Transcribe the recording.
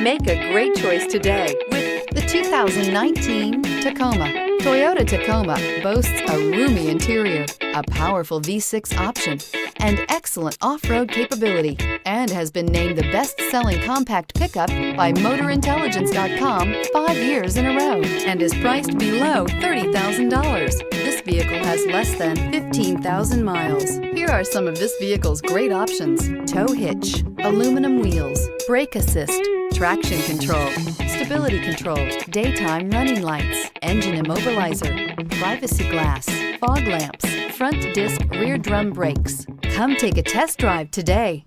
Make a great choice today with the 2019 Tacoma. Toyota Tacoma boasts a roomy interior, a powerful V6 option, and excellent off-road capability, and has been named the best-selling compact pickup by MotorIntelligence.com 5 years in a row and is priced below $30,000. This vehicle has less than 15,000 miles. Here are some of this vehicle's great options: tow hitch, aluminum wheels, brake assist, traction control, stability control, daytime running lights, engine immobilizer, privacy glass, fog lamps, front disc rear drum brakes. Come take a test drive today.